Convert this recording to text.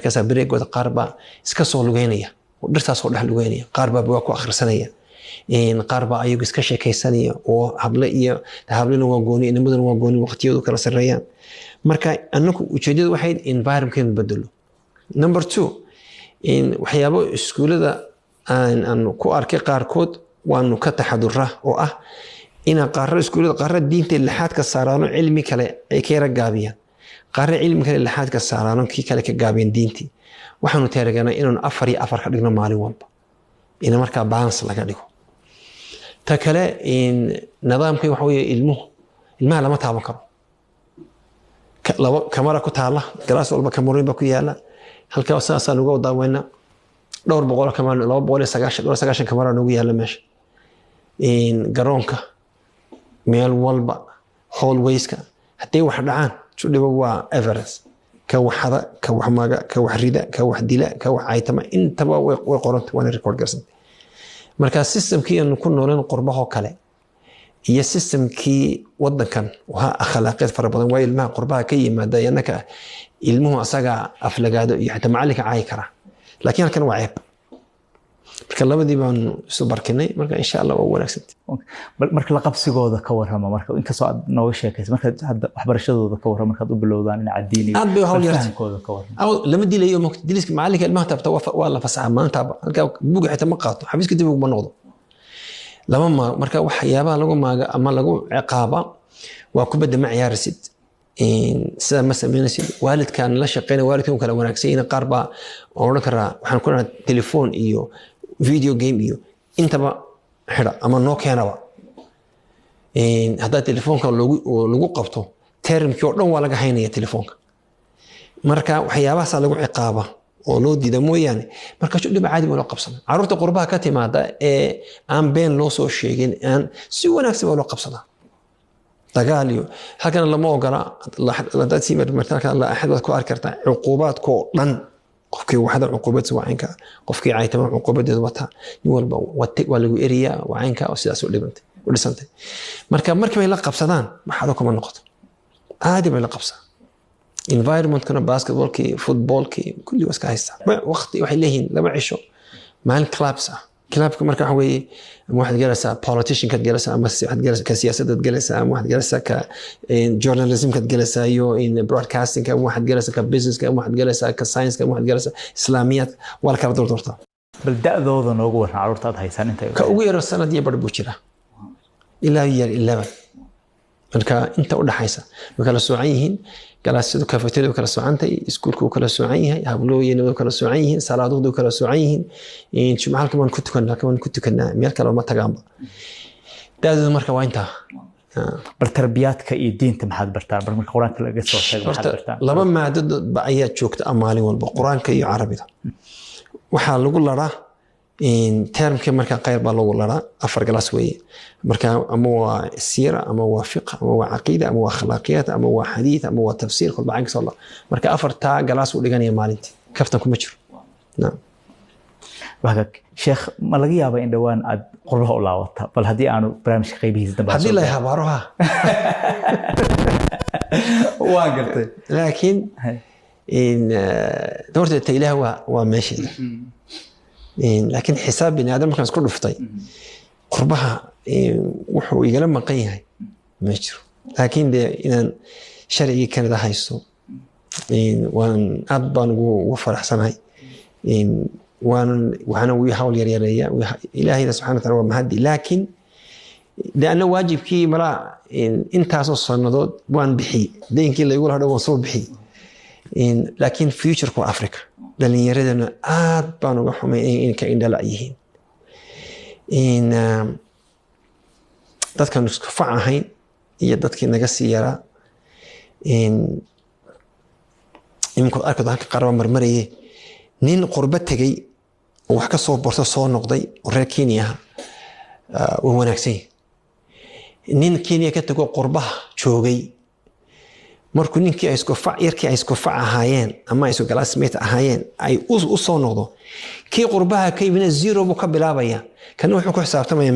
markaas bareegooda qaar baa iska soo lugeynaya oo dhirtaas oo dhex lugeynaya qaar baa waa ku akhrisanaya qaar baa ayagu iska sheekaysanaya oo hablina waa gooni inamaduna waa gooni waqtiyadu kala sareeyaan marka anagu ujeedadu waxay environment bedelo number 2 waxyaabo iskuulada aan ku arkay qaarkood waanu ka taxaduraa oo ah ina qaar iskuulada qaar diinta lixaad ka saarano cilmi kale ay ka ragaabiyaan qaar cilmi kale lixaad ka saarano kii kale ka gaabiyaan diinti waxaanu taageernaa inaan 4 iyo 4 ka dhigno maalin walba ina marka balance laga dhigo ta kale nidaamka waxa weeye ilmaha lama taaban karo laba kamera ku taala galaas walba kameroon ba ku yaala halka asaasaan uga daawayna dhowr boqol kamera 290 kamera ugu yaala meesha garoonka meel walba hallwayska haday wax dhacaan judhiba waa Everest ka waxada ka wax maaga ka wax rida ka wax dila ka wax aytama intaba way qoranta wana record garsan marka systemkii aanu ku nooleen qurbaha kale iyo systemkii wadankan waxa akhlaaqeed fara badan way ilmaha qurbaha ka yimaada yanaka ilmuhu asaga aflagaado iyo xitaa macalinka caay kara laakiin halkan waa ceeb marka labadii baan soo barkinay marka insha Allah waa wanaagsan marka la qabsigooda ka warrama marka in ka soo nooga sheekaysa marka hadda waxbarashadooda ka warrama marka u bilowdaan in caddiini fahankooda ka warrama aw lama dilayo diliska macalinka ilmaha tabta waa la fasaxa maanta halka buug xitaa ma qaato xafiiska dib ugu noqdo lama marka waxyaabaha lagu maaga ama lagu ciqaaba waa ku badama ciyaarsid sida ma sameynaysid waalidkan la shaqeynay waalidkan kala wanaagsan qaar baa oran kara waxaan ku nahay telefoon iyo video game iyo intaba xira ama noo keenaba hada telefoonka lagu qabto termkii oo dhan waa laga haynaya telefoonka marka waxyaabahaas lagu ciqaaba oo loo diida mooyaan marka shudib caadi loo qabsana carruurta qurbaha ka timaada ee aan been loo soo sheegin aan si wanaagsan loo qabsana dagaaliyo halkan lama ogola la dadsi marka la ahad ku arkarta cuqubaadko dhan qofkii waxda cuqubad waanka qofkii aytama cuqubadeed wata nin walba waa lagu eriya waanka oo sidaas u dhibantay u dhisantay markay la qabsadaan waxa kuma noqoto aadi bay la qabsadaan environment kana basketballki footballki kulli waska haysta waqti waxay leeyihiin lama cisho maalin clubka marka waxa weeye واحد جلس politician كد جلس أما واحد جلس كسياسة جلس أما واحد جلس كjournalism كد جلس يو in broadcasting كم واحد جلس كbusiness كم واحد جلس كscience كم واحد جلس إسلاميات ولا كلا دورته بالدأ ذو نوجور عروض هاي سنة كأوير السنة دي برضو بوشرة إلا هي إلا marka inta u dhaxaysa kala soocan kala sidoo kafeteedo kala soocantay iskuulku kala soocan yahay hablooyinadu kala soocan yihiin salaadoodu kala soocan yihiin jumcalka man ku tukanaa meel kale ma tagaanba daadadu marka waa inta bartarbiyadka iyo diinta maxaad bartaan marka quraanka laga soo sheego maxaad bartaan laba maadad ayaa joogta maalin walba quraanka iyo carabiga waxa lagu laraa termka marka qayb baa lagu laraa afar galaas weeye marka ama waa siira ama waa fiqh ama waa aqeeda ama waa akhlaaqiyat ama waa hadith ama waa tafsiir kulba aan soo marka afarta galaas u dhiganaya maalintii kaftan kuma jiro naam waxa sheekh ma laga yaabaa in dhawaan aad qurbaha u laawata bal hadii aanu barnaamijka qaybihiisa dambe hadii la habaaraha waa gartay laakiin doorta ilaaha waa meesha لكن حساب بني آدم كان سكون رفتي قربها وحو يقلم مقيها مجر لكن ده إن شرعي كان ده هيسو وان أبان وفرح سنهاي وأنا ويحاول يريا إلهي سبحانه وتعالى ومهدي لكن لأنه واجب كي مرا إنت أصلا نضد وان بحي دين كي اللي يقول هذا وصول بحي لكن فيوتشر كو أفريقيا لأن يريدنا أبان وحمي إن كإن دلع يهين إن dadka isku facahayn iyo dadkii naga siiyara imku arkado halka qarba marmarayay nin qurba tagay oo wax ka soo borso soo noqday oo reer Kenya oo wanaagsan nin Kenya ka tago qurbaha joogay markuu ninkii ay isku facahaayeen ama ay isku classmate ahaayeen ay u soo noqdo kii qurbaha ka yimina zero buu ka bilaabaya kan wuxuu ku xisaabtamaya